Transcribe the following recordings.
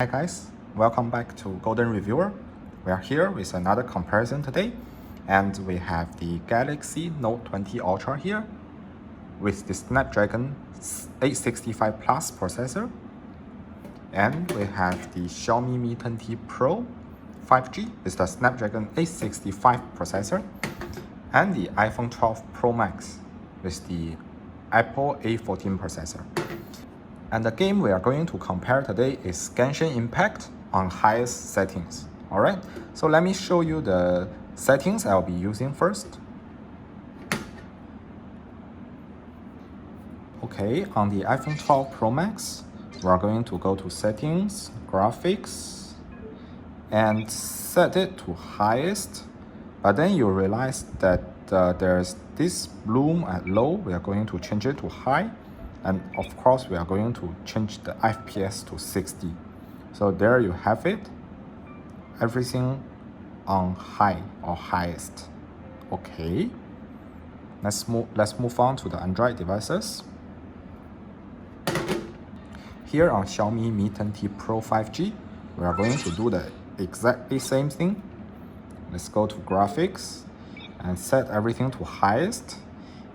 Hi guys, welcome back to Golden Reviewer. We are here with another comparison today, and we have the Galaxy Note 20 Ultra here with the Snapdragon 865 Plus processor, and we have the Xiaomi Mi10T Pro 5G with the Snapdragon 865 processor, and the iPhone 12 Pro Max with the Apple A14 processor. And the game we are going to compare today is Genshin Impact on highest settings. Alright, so let me show you the settings I'll be using first. Okay, on the iPhone 12 Pro Max, we are going to go to Settings, Graphics, and set it to highest. But then you realize that there's this bloom at low. We are going to change it to high. And of course, we are going to change the FPS to 60. So there you have it. Everything on high or highest. Okay. Let's move on to the Android devices. Here on Xiaomi Mi10T Pro 5G, we are going to do the exactly same thing. Let's go to Graphics and set everything to highest.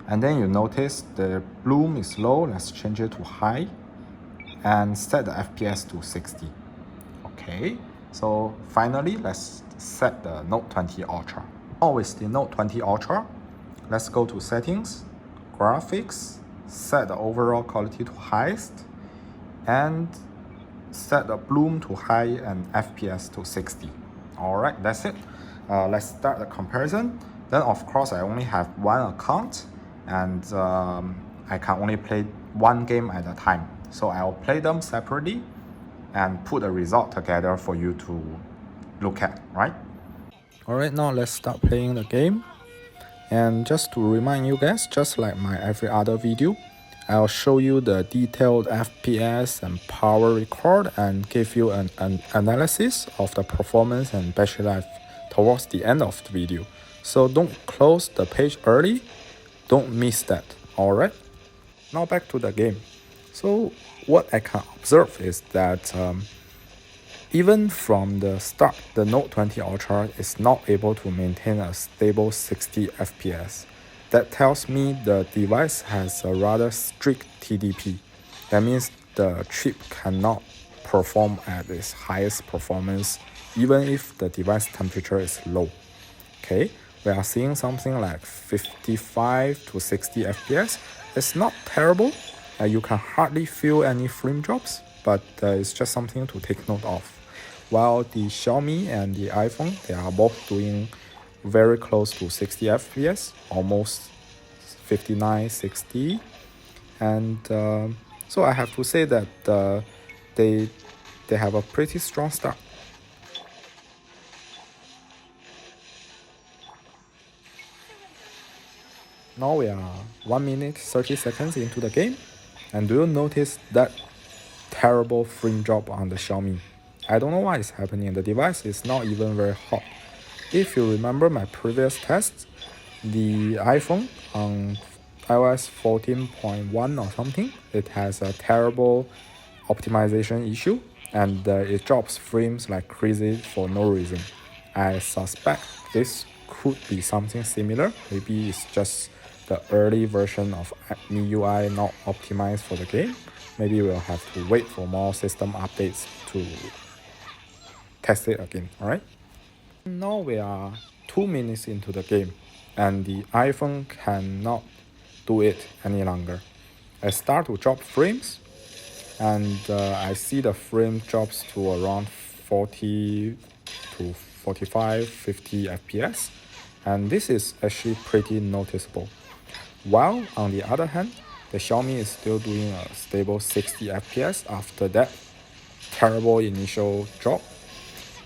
And then you notice the bloom is low. Let's change it to high and set the FPS to 60. Okay, so finally let's set the Note 20 Ultra. Now with the Note 20 Ultra, let's go to Settings, Graphics, set the overall quality to highest, and set the bloom to high and FPS to 60. Alright, that's it. Let's start the comparison. Then of course I only have one account, and I can only play one game at a time. So I'll play them separately and put the result together for you to look at, right? Alright, now let's start playing the game. And just to remind you guys, just like my every other video, I'll show you the detailed FPS and power record and give you an analysis of the performance and battery life towards the end of the video. So don't close the page early. Don't miss that, alright? Now back to the game. So what I can observe is that even from the start, the Note 20 Ultra is not able to maintain a stable 60 FPS. That tells me the device has a rather strict TDP. That means the chip cannot perform at its highest performance even if the device temperature is low. Okay, we are seeing something like 55 to 60 FPS. It's not terrible. You can hardly feel any frame drops, but it's just something to take note of. While the Xiaomi and the iPhone, they are both doing very close to 60 FPS, almost 59, 60. And so I have to say that they have a pretty strong start. Now we are 1 minute 30 seconds into the game, and do you notice that terrible frame drop on the Xiaomi? I don't know why it's happening. The device is not even very hot. If you remember my previous tests, the iPhone on iOS 14.1 or something, it has a terrible optimization issue, and it drops frames like crazy for no reason. I suspect this could be something similar. Maybe it's just the early version of MIUI not optimized for the game. Maybe we'll have to wait for more system updates to test it again, alright? Now we are 2 minutes into the game, and the iPhone cannot do it any longer. I start to drop frames, and I see the frame drops to around 40 to 45, 50 FPS, and this is actually pretty noticeable. While on the other hand, the Xiaomi is still doing a stable 60 FPS after that terrible initial drop,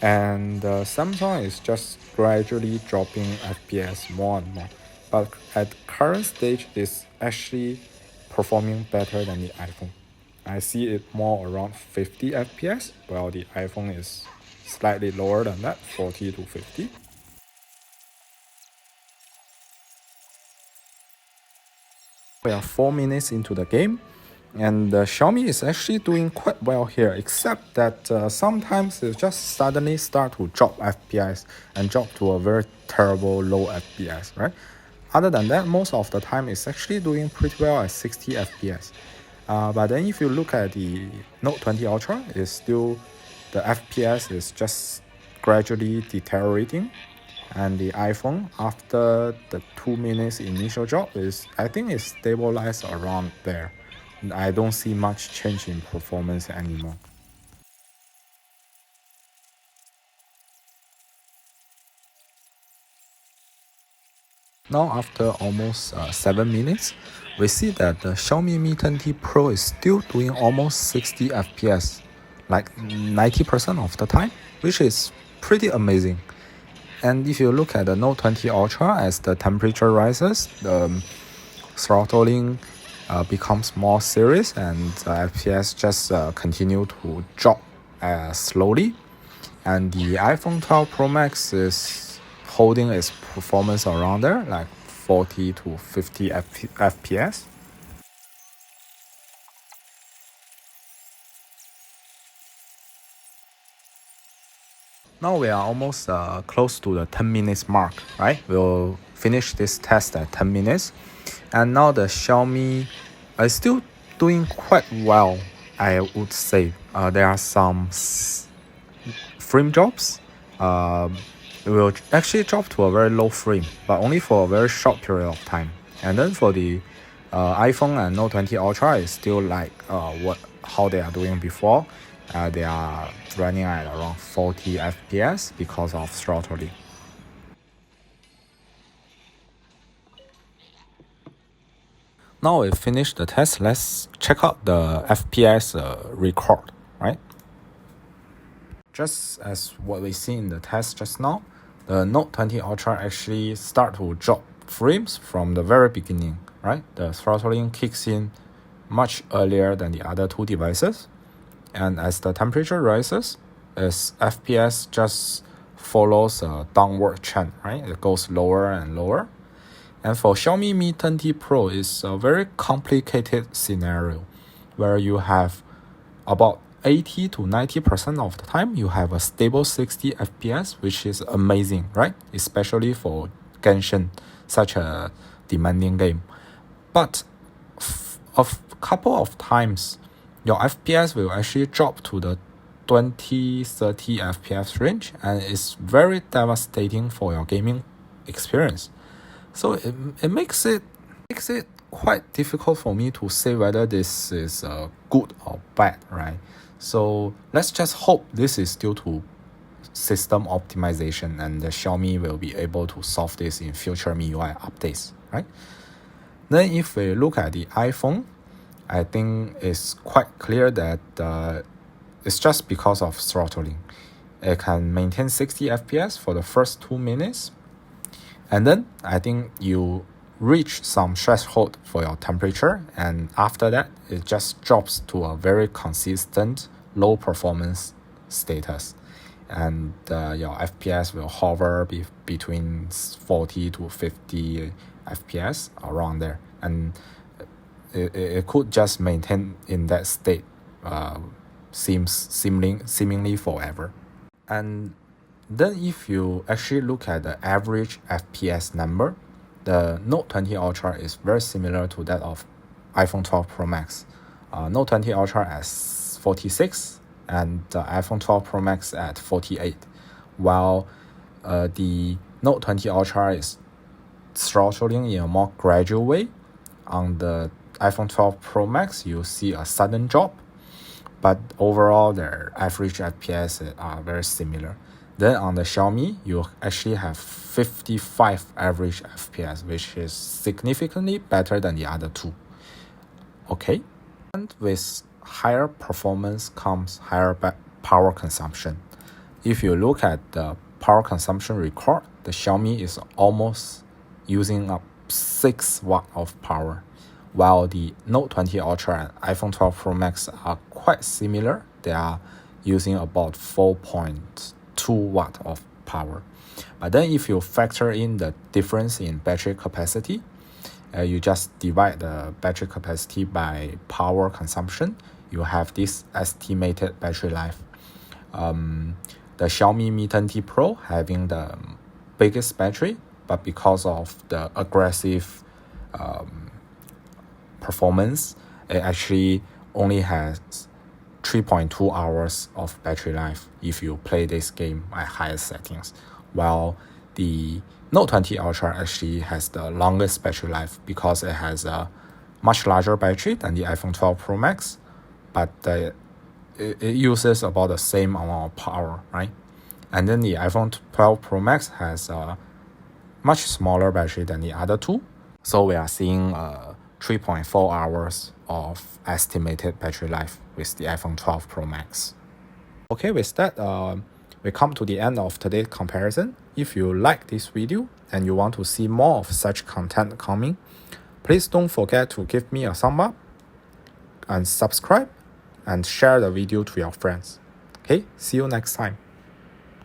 and Samsung is just gradually dropping FPS more and more. But at current stage, it's actually performing better than the iPhone. I see it more around 50 FPS, while the iPhone is slightly lower than that, 40 to 50. We are 4 minutes into the game, And Xiaomi is actually doing quite well here, except that sometimes it just suddenly start to drop FPS and drop to a very terrible low FPS, right? Other than that, most of the time it's actually doing pretty well at 60 FPS. But then if you look at the Note 20 Ultra, it's still, the FPS is just gradually deteriorating. And the iPhone, after the 2 minutes initial drop, I think it's stabilized around there. I don't see much change in performance anymore. Now after almost 7 minutes, we see that the Xiaomi Mi 10T Pro is still doing almost 60 FPS, like 90% of the time, which is pretty amazing. And if you look at the Note 20 Ultra, as the temperature rises, the throttling becomes more serious, and FPS just continue to drop slowly. And the iPhone 12 Pro Max is holding its performance around there, like 40 to 50 FPS. Now we are almost close to the 10 minutes mark, right? We'll finish this test at 10 minutes. And now the Xiaomi is still doing quite well, I would say. There are some frame drops. It will actually drop to a very low frame, but only for a very short period of time. And then for the iPhone and Note 20 Ultra, is still like how they are doing before. They are running at around 40 FPS because of throttling. Now we finished the test. Let's check out the FPS record, right? Just as what we see in the test just now, the Note 20 Ultra actually start to drop frames from the very beginning, right? The throttling kicks in much earlier than the other two devices. And as the temperature rises, its FPS just follows a downward trend, right? It goes lower and lower. And for Xiaomi Mi 10T Pro, it's a very complicated scenario where you have about 80 to 90% of the time you have a stable 60 FPS, which is amazing, right? Especially for Genshin, such a demanding game. But a couple of times, your FPS will actually drop to the 20-30 FPS range, and it's very devastating for your gaming experience. So it makes it quite difficult for me to say whether this is good or bad, right? So let's just hope this is due to system optimization, and the Xiaomi will be able to solve this in future MIUI updates, right? Then if we look at the iPhone, I think it's quite clear that it's just because of throttling. It can maintain 60 FPS for the first 2 minutes, and then I think you reach some threshold for your temperature, and after that it just drops to a very consistent low performance status, and your FPS will hover between 40 to 50 FPS around there, and it could just maintain in that state seemingly forever. And then if you actually look at the average FPS number, the Note 20 Ultra is very similar to that of iPhone 12 Pro Max. Note 20 Ultra at 46 and the iPhone 12 Pro Max at 48, while the Note 20 Ultra is throttling in a more gradual way. On the iPhone 12 Pro Max, you see a sudden drop, but overall their average FPS are very similar. Then on the Xiaomi, you actually have 55 average FPS, which is significantly better than the other two. Okay, and with higher performance comes higher power consumption. If you look at the power consumption record, the Xiaomi is almost using up 6 watt of power, while the Note 20 Ultra and iPhone 12 Pro Max are quite similar. They are using about 4.2 watt of power. But then if you factor in the difference in battery capacity, you just divide the battery capacity by power consumption. You have this estimated battery life. The Xiaomi Mi10T Pro having the biggest battery, but because of the aggressive performance, it actually only has 3.2 hours of battery life if you play this game at highest settings, while the Note 20 Ultra actually has the longest battery life because it has a much larger battery than the iPhone 12 Pro Max, but it uses about the same amount of power, right? And then the iPhone 12 Pro Max has a much smaller battery than the other two, so we are seeing 3.4 hours of estimated battery life with the iPhone 12 Pro Max. Okay, with that, we come to the end of today's comparison. If you like this video and you want to see more of such content coming, please don't forget to give me a thumb up and subscribe and share the video to your friends. Okay, see you next time.